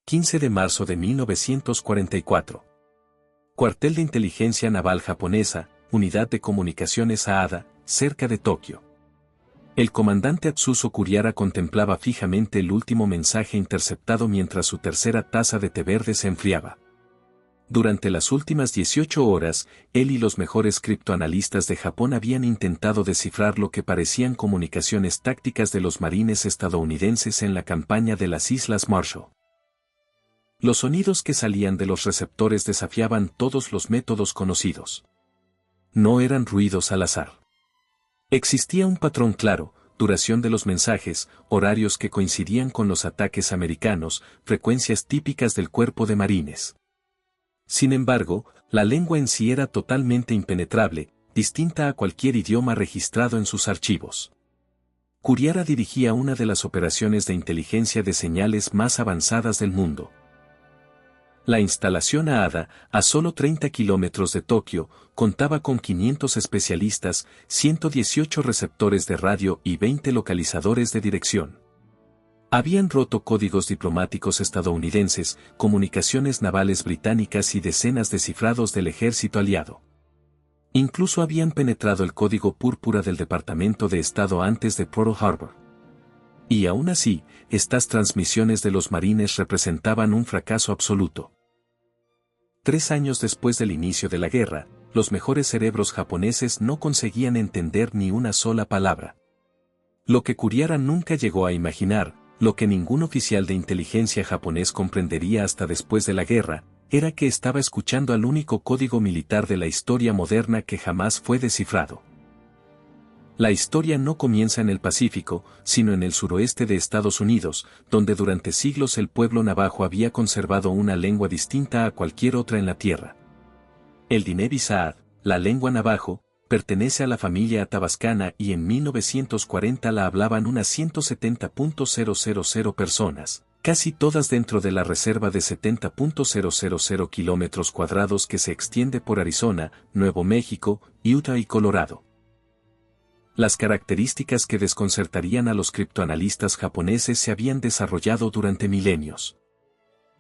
15 de marzo de 1944. Cuartel de Inteligencia Naval Japonesa, Unidad de Comunicaciones AADA, cerca de Tokio. El comandante Atsuso Kuriara contemplaba fijamente el último mensaje interceptado mientras su tercera taza de té verde se enfriaba. Durante las últimas 18 horas, él y los mejores criptoanalistas de Japón habían intentado descifrar lo que parecían comunicaciones tácticas de los marines estadounidenses en la campaña de las Islas Marshall. Los sonidos que salían de los receptores desafiaban todos los métodos conocidos. No eran ruidos al azar. Existía un patrón claro, duración de los mensajes, horarios que coincidían con los ataques americanos, frecuencias típicas del cuerpo de marines. Sin embargo, la lengua en sí era totalmente impenetrable, distinta a cualquier idioma registrado en sus archivos. Kuriara dirigía una de las operaciones de inteligencia de señales más avanzadas del mundo. La instalación AADA, a solo 30 kilómetros de Tokio, contaba con 500 especialistas, 118 receptores de radio y 20 localizadores de dirección. Habían roto códigos diplomáticos estadounidenses, comunicaciones navales británicas y decenas de cifrados del ejército aliado. Incluso habían penetrado el código púrpura del Departamento de Estado antes de Pearl Harbor. Y aún así, estas transmisiones de los marines representaban un fracaso absoluto. 3 años después del inicio de la guerra, los mejores cerebros japoneses no conseguían entender ni una sola palabra. Lo que Kuriara nunca llegó a imaginar, lo que ningún oficial de inteligencia japonés comprendería hasta después de la guerra, era que estaba escuchando al único código militar de la historia moderna que jamás fue descifrado. La historia no comienza en el Pacífico, sino en el suroeste de Estados Unidos, donde durante siglos el pueblo navajo había conservado una lengua distinta a cualquier otra en la tierra. El Diné-Bizaad, la lengua navajo, pertenece a la familia atabascana y en 1940 la hablaban unas 170.000 personas, casi todas dentro de la reserva de 70.000 kilómetros cuadrados que se extiende por Arizona, Nuevo México, Utah y Colorado. Las características que desconcertarían a los criptoanalistas japoneses se habían desarrollado durante milenios.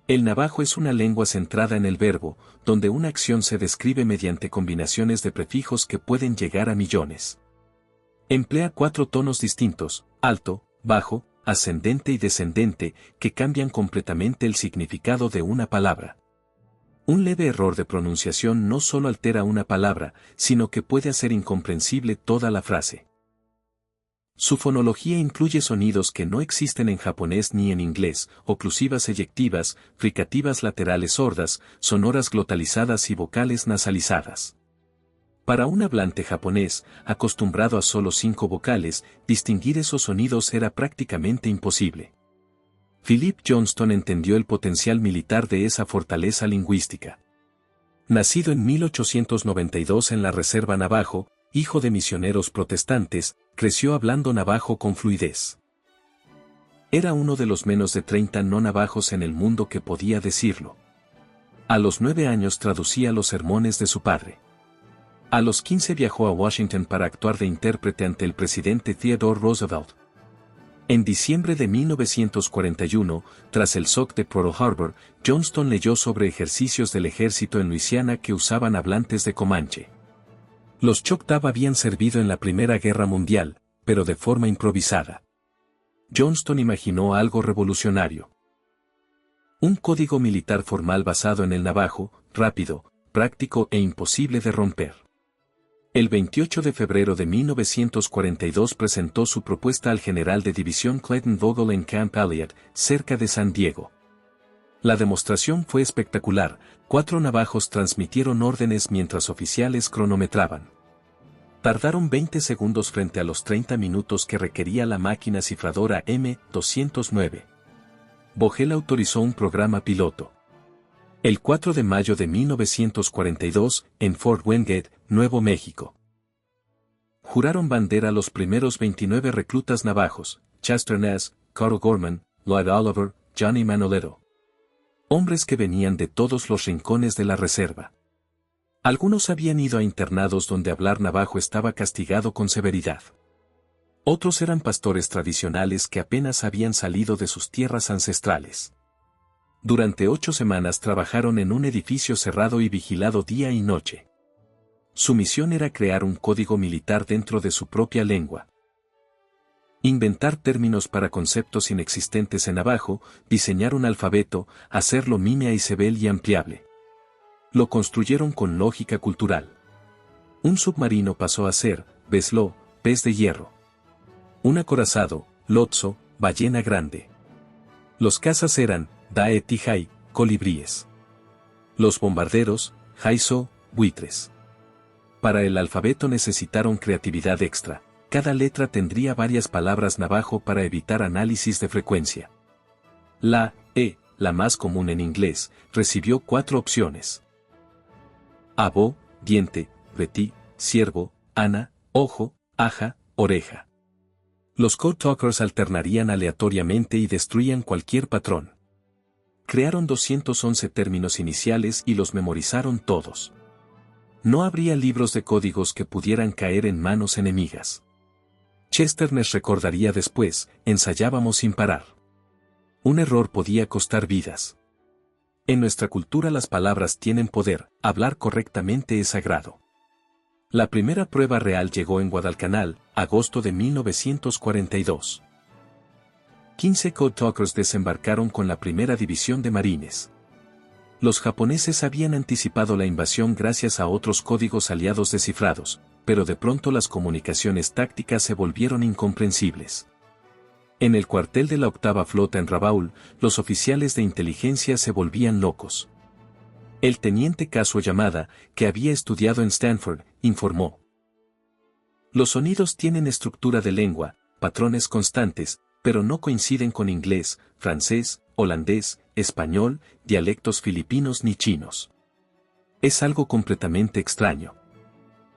El navajo es una lengua centrada en el verbo, donde una acción se describe mediante combinaciones de prefijos que pueden llegar a millones. Emplea 4 tonos distintos, alto, bajo, ascendente y descendente, que cambian completamente el significado de una palabra. Un leve error de pronunciación no solo altera una palabra, sino que puede hacer incomprensible toda la frase. Su fonología incluye sonidos que no existen en japonés ni en inglés, oclusivas eyectivas, fricativas laterales sordas, sonoras glotalizadas y vocales nasalizadas. Para un hablante japonés, acostumbrado a solo 5 vocales, distinguir esos sonidos era prácticamente imposible. Philip Johnston entendió el potencial militar de esa fortaleza lingüística. Nacido en 1892 en la Reserva Navajo, hijo de misioneros protestantes, creció hablando navajo con fluidez. Era uno de los menos de 30 no navajos en el mundo que podía decirlo. A los 9 años traducía los sermones de su padre. A los 15 viajó a Washington para actuar de intérprete ante el presidente Theodore Roosevelt. En diciembre de 1941, tras el shock de Pearl Harbor, Johnston leyó sobre ejercicios del ejército en Luisiana que usaban hablantes de Comanche. Los Choctaw habían servido en la Primera Guerra Mundial, pero de forma improvisada. Johnston imaginó algo revolucionario. Un código militar formal basado en el navajo, rápido, práctico e imposible de romper. El 28 de febrero de 1942 presentó su propuesta al general de división Clayton Vogel en Camp Elliott, cerca de San Diego. La demostración fue espectacular, 4 navajos transmitieron órdenes mientras oficiales cronometraban. Tardaron 20 segundos frente a los 30 minutos que requería la máquina cifradora M209. Vogel autorizó un programa piloto. El 4 de mayo de 1942, en Fort Wingate, Nuevo México. Juraron bandera los primeros 29 reclutas navajos, Chester Ness, Carl Gorman, Lloyd Oliver, Johnny Manoleto. Hombres que venían de todos los rincones de la reserva. Algunos habían ido a internados donde hablar navajo estaba castigado con severidad. Otros eran pastores tradicionales que apenas habían salido de sus tierras ancestrales. Durante 8 semanas trabajaron en un edificio cerrado y vigilado día y noche. Su misión era crear un código militar dentro de su propia lengua. Inventar términos para conceptos inexistentes en navajo, diseñar un alfabeto, hacerlo mime-aisebel y ampliable. Lo construyeron con lógica cultural. Un submarino pasó a ser, Veslo, pez de hierro. Un acorazado, Lotso, ballena grande. Los cazas eran, Daetihai, colibríes. Los bombarderos, Jaiso, buitres. Para el alfabeto necesitaron creatividad extra. Cada letra tendría varias palabras navajo para evitar análisis de frecuencia. La E, la más común en inglés, recibió 4 opciones. Abo, diente, Betí, ciervo, Ana, ojo, aja, oreja. Los code talkers alternarían aleatoriamente y destruían cualquier patrón. Crearon 211 términos iniciales y los memorizaron todos. No habría libros de códigos que pudieran caer en manos enemigas. Chester nos recordaría después, ensayábamos sin parar. Un error podía costar vidas. En nuestra cultura las palabras tienen poder, hablar correctamente es sagrado. La primera prueba real llegó en Guadalcanal, agosto de 1942. 15 Code Talkers desembarcaron con la primera división de marines. Los japoneses habían anticipado la invasión gracias a otros códigos aliados descifrados, pero de pronto las comunicaciones tácticas se volvieron incomprensibles. En el cuartel de la octava flota en Rabaul, los oficiales de inteligencia se volvían locos. El teniente Kazuo Yamada, que había estudiado en Stanford, informó. Los sonidos tienen estructura de lengua, patrones constantes, pero no coinciden con inglés, francés, holandés, español, dialectos filipinos ni chinos. Es algo completamente extraño.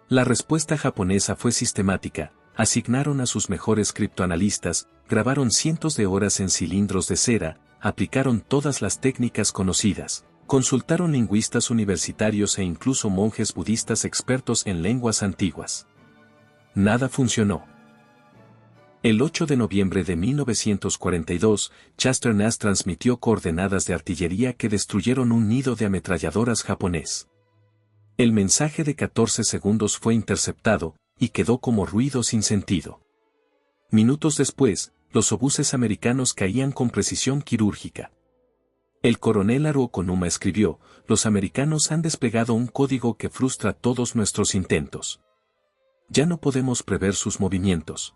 La respuesta japonesa fue sistemática, asignaron a sus mejores criptoanalistas, grabaron cientos de horas en cilindros de cera, aplicaron todas las técnicas conocidas, consultaron lingüistas universitarios e incluso monjes budistas expertos en lenguas antiguas. Nada funcionó. El 8 de noviembre de 1942, Chester Nass transmitió coordenadas de artillería que destruyeron un nido de ametralladoras japonés. El mensaje de 14 segundos fue interceptado, y quedó como ruido sin sentido. Minutos después, los obuses americanos caían con precisión quirúrgica. El coronel Haruo Konuma escribió, los americanos han desplegado un código que frustra todos nuestros intentos. Ya no podemos prever sus movimientos.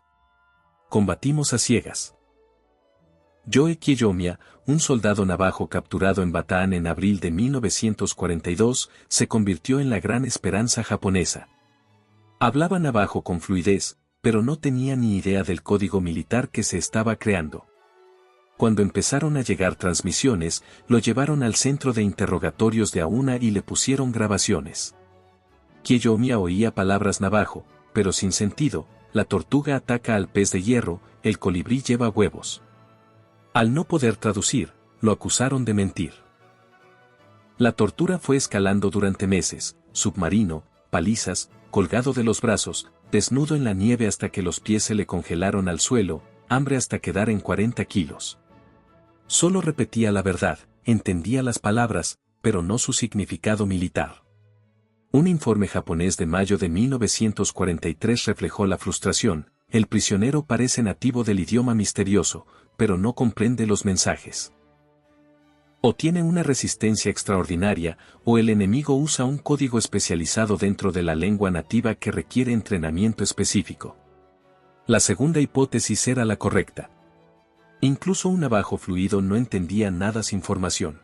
Combatimos a ciegas. Yoe Kiyomiya, un soldado navajo capturado en Bataan en abril de 1942, se convirtió en la gran esperanza japonesa. Hablaba navajo con fluidez, pero no tenía ni idea del código militar que se estaba creando. Cuando empezaron a llegar transmisiones, lo llevaron al centro de interrogatorios de Auna y le pusieron grabaciones. Kiyomiya oía palabras navajo, pero sin sentido. La tortuga ataca al pez de hierro, el colibrí lleva huevos. Al no poder traducir, lo acusaron de mentir. La tortura fue escalando durante meses, submarino, palizas, colgado de los brazos, desnudo en la nieve hasta que los pies se le congelaron al suelo, hambre hasta quedar en 40 kilos. Solo repetía la verdad, entendía las palabras, pero no su significado militar. Un informe japonés de mayo de 1943 reflejó la frustración, el prisionero parece nativo del idioma misterioso, pero no comprende los mensajes. O tiene una resistencia extraordinaria, o el enemigo usa un código especializado dentro de la lengua nativa que requiere entrenamiento específico. La segunda hipótesis era la correcta. Incluso un navajo fluido no entendía nada sin formación.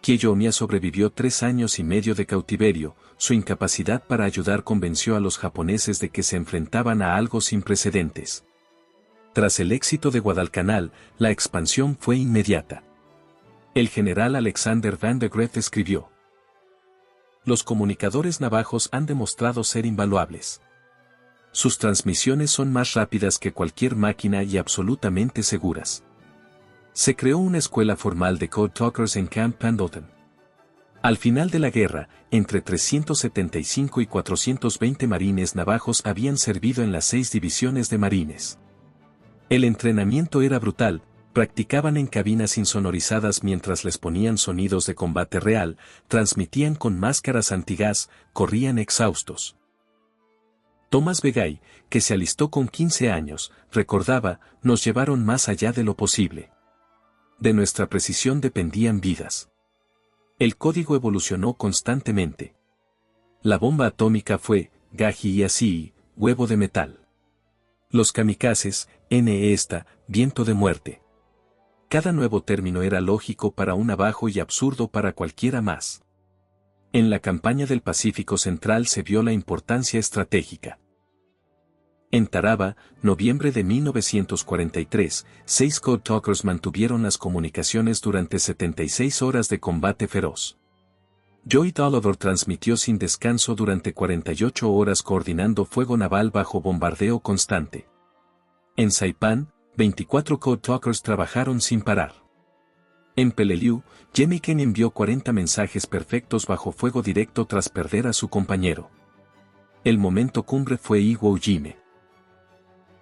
Kiyomiya sobrevivió 3 años y medio de cautiverio, su incapacidad para ayudar convenció a los japoneses de que se enfrentaban a algo sin precedentes. Tras el éxito de Guadalcanal, la expansión fue inmediata. El general Alexander Van de Greve escribió: los comunicadores navajos han demostrado ser invaluables. Sus transmisiones son más rápidas que cualquier máquina y absolutamente seguras. Se creó una escuela formal de Code Talkers en Camp Pendleton. Al final de la guerra, entre 375 y 420 marines navajos habían servido en las 6 divisiones de marines. El entrenamiento era brutal, Practicaban en cabinas insonorizadas mientras les ponían sonidos de combate real, transmitían con máscaras antigás, corrían exhaustos. Thomas Begay, que se alistó con 15 años, recordaba, nos llevaron más allá de lo posible. De nuestra precisión dependían vidas. El código evolucionó constantemente. La bomba atómica fue, Gaji y así, huevo de metal. Los kamikazes, viento de muerte. Cada nuevo término era lógico para un navajo y absurdo para cualquiera más. En la campaña del Pacífico Central se vio la importancia estratégica. En Taraba, noviembre de 1943, 6 Code Talkers mantuvieron las comunicaciones durante 76 horas de combate feroz. Joy Dolodor transmitió sin descanso durante 48 horas coordinando fuego naval bajo bombardeo constante. En Saipán, 24 Code Talkers trabajaron sin parar. En Peleliu, Jemiken envió 40 mensajes perfectos bajo fuego directo tras perder a su compañero. El momento cumbre fue Iwo Jime.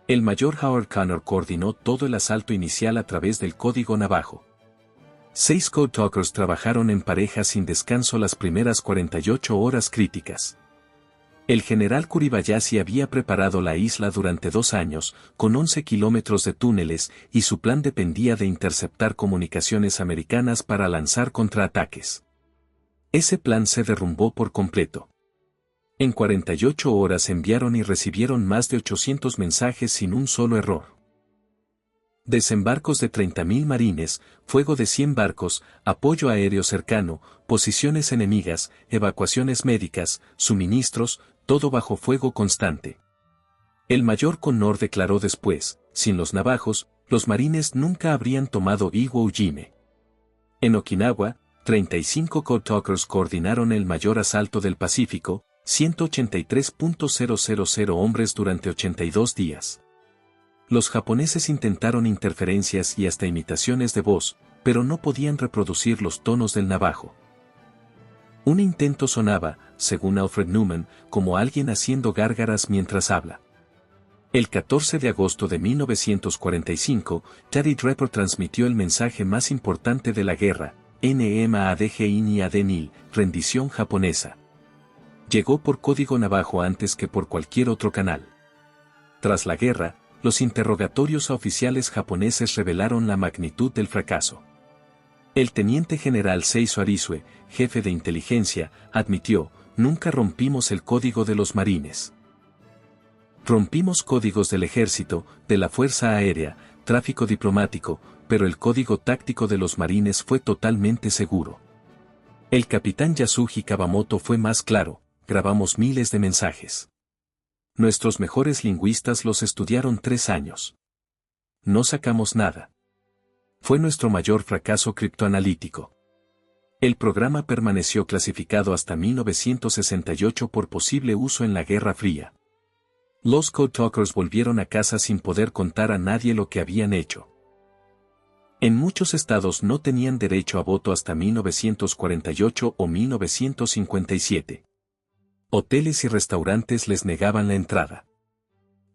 El mayor Howard Connor coordinó todo el asalto inicial a través del código navajo. 6 Code Talkers trabajaron en pareja sin descanso las primeras 48 horas críticas. El general Kuribayashi había preparado la isla durante 2 años, con 11 kilómetros de túneles, y su plan dependía de interceptar comunicaciones americanas para lanzar contraataques. Ese plan se derrumbó por completo. En 48 horas enviaron y recibieron más de 800 mensajes sin un solo error. Desembarcos de 30.000 marines, fuego de 100 barcos, apoyo aéreo cercano, posiciones enemigas, evacuaciones médicas, suministros, todo bajo fuego constante. El mayor Connor declaró después, sin los navajos, los marines nunca habrían tomado Iwo Jime. En Okinawa, 35 Code Talkers coordinaron el mayor asalto del Pacífico, 183.000 hombres durante 82 días. Los japoneses intentaron interferencias y hasta imitaciones de voz, pero no podían reproducir los tonos del navajo. Un intento sonaba, según Alfred Newman, como alguien haciendo gárgaras mientras habla. El 14 de agosto de 1945, Teddy Draper transmitió el mensaje más importante de la guerra, NMADGINIADNIL, rendición japonesa. Llegó por código navajo antes que por cualquier otro canal. Tras la guerra, los interrogatorios a oficiales japoneses revelaron la magnitud del fracaso. El teniente general Seiso Arisue, jefe de inteligencia, admitió, nunca rompimos el código de los marines. Rompimos códigos del ejército, de la fuerza aérea, tráfico diplomático, pero el código táctico de los marines fue totalmente seguro. El capitán Yasuji Kawamoto fue más claro. Grabamos miles de mensajes. Nuestros mejores lingüistas los estudiaron 3 años. No sacamos nada. Fue nuestro mayor fracaso criptoanalítico. El programa permaneció clasificado hasta 1968 por posible uso en la Guerra Fría. Los Code Talkers volvieron a casa sin poder contar a nadie lo que habían hecho. En muchos estados no tenían derecho a voto hasta 1948 o 1957. Hoteles y restaurantes les negaban la entrada.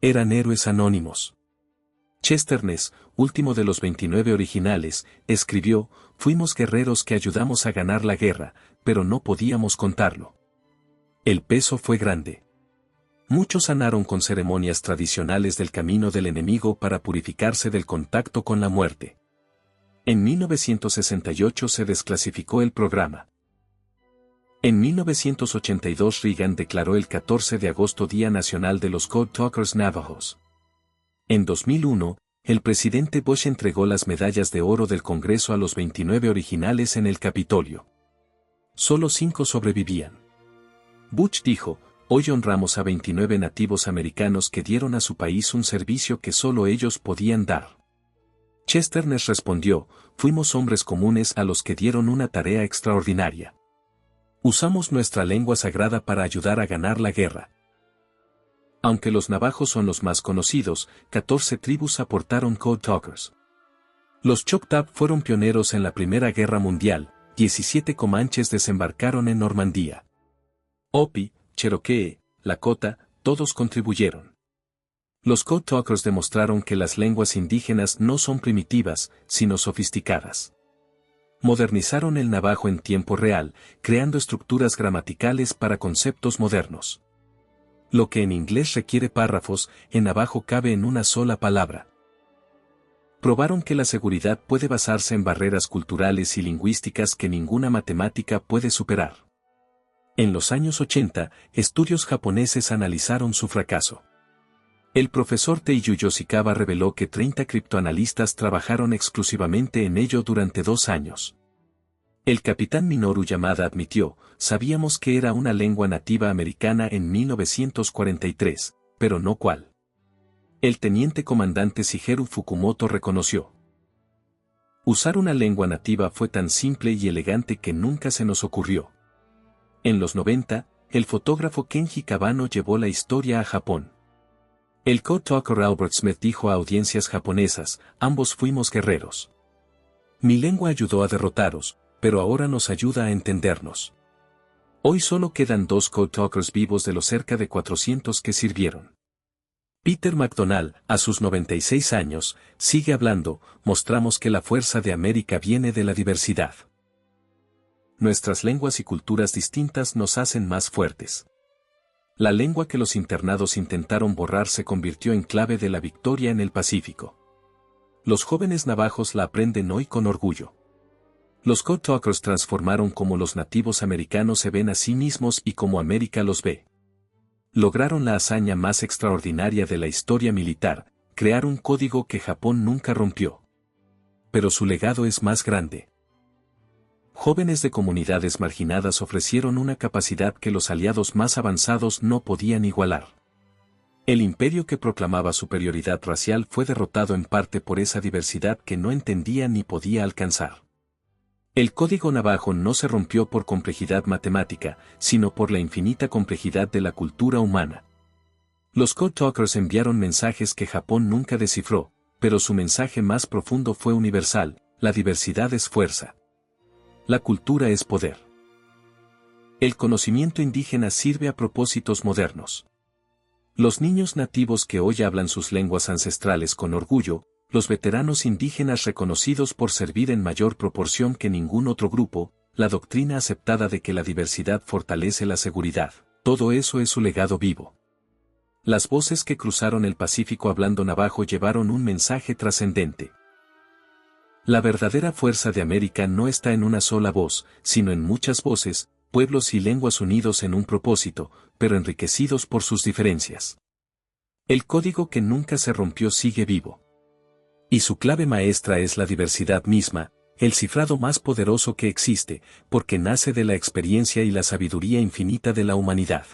Eran héroes anónimos. Chester Ness, último de los 29 originales, escribió, fuimos guerreros que ayudamos a ganar la guerra, pero no podíamos contarlo. El peso fue grande. Muchos sanaron con ceremonias tradicionales del camino del enemigo para purificarse del contacto con la muerte. En 1968 se desclasificó el programa. En 1982 Reagan declaró el 14 de agosto Día Nacional de los Code Talkers Navajos. En 2001, el presidente Bush entregó las medallas de oro del Congreso a los 29 originales en el Capitolio. Solo 5 sobrevivían. Bush dijo, hoy honramos a 29 nativos americanos que dieron a su país un servicio que solo ellos podían dar. Chester Ness respondió, fuimos hombres comunes a los que dieron una tarea extraordinaria. Usamos nuestra lengua sagrada para ayudar a ganar la guerra. Aunque los navajos son los más conocidos, 14 tribus aportaron Code Talkers. Los Choctaw fueron pioneros en la Primera Guerra Mundial, 17 comanches desembarcaron en Normandía. Hopi, Cherokee, Lakota, todos contribuyeron. Los Code Talkers demostraron que las lenguas indígenas no son primitivas, sino sofisticadas. Modernizaron el navajo en tiempo real, creando estructuras gramaticales para conceptos modernos. Lo que en inglés requiere párrafos, en navajo cabe en una sola palabra. Probaron que la seguridad puede basarse en barreras culturales y lingüísticas que ninguna matemática puede superar. En los años 80, estudios japoneses analizaron su fracaso. El profesor Teiju Yoshikawa reveló que 30 criptoanalistas trabajaron exclusivamente en ello durante 2 años. El capitán Minoru Yamada admitió, sabíamos que era una lengua nativa americana en 1943, pero no cuál. El teniente comandante Shigeru Fukumoto reconoció. Usar una lengua nativa fue tan simple y elegante que nunca se nos ocurrió. En los 90, el fotógrafo Kenji Kabano llevó la historia a Japón. El Code Talker Albert Smith dijo a audiencias japonesas, ambos fuimos guerreros. Mi lengua ayudó a derrotaros, pero ahora nos ayuda a entendernos. Hoy solo quedan 2 Code Talkers vivos de los cerca de 400 que sirvieron. Peter MacDonald, a sus 96 años, sigue hablando, mostramos que la fuerza de América viene de la diversidad. Nuestras lenguas y culturas distintas nos hacen más fuertes. La lengua que los internados intentaron borrar se convirtió en clave de la victoria en el Pacífico. Los jóvenes navajos la aprenden hoy con orgullo. Los Code Talkers transformaron cómo los nativos americanos se ven a sí mismos y cómo América los ve. Lograron la hazaña más extraordinaria de la historia militar, crear un código que Japón nunca rompió. Pero su legado es más grande. Jóvenes de comunidades marginadas ofrecieron una capacidad que los aliados más avanzados no podían igualar. El imperio que proclamaba superioridad racial fue derrotado en parte por esa diversidad que no entendía ni podía alcanzar. El código navajo no se rompió por complejidad matemática, sino por la infinita complejidad de la cultura humana. Los Code Talkers enviaron mensajes que Japón nunca descifró, pero su mensaje más profundo fue universal: la diversidad es fuerza. La cultura es poder. El conocimiento indígena sirve a propósitos modernos. Los niños nativos que hoy hablan sus lenguas ancestrales con orgullo, los veteranos indígenas reconocidos por servir en mayor proporción que ningún otro grupo, la doctrina aceptada de que la diversidad fortalece la seguridad, todo eso es su legado vivo. Las voces que cruzaron el Pacífico hablando navajo llevaron un mensaje trascendente. La verdadera fuerza de América no está en una sola voz, sino en muchas voces, pueblos y lenguas unidos en un propósito, pero enriquecidos por sus diferencias. El código que nunca se rompió sigue vivo. Y su clave maestra es la diversidad misma, el cifrado más poderoso que existe, porque nace de la experiencia y la sabiduría infinita de la humanidad.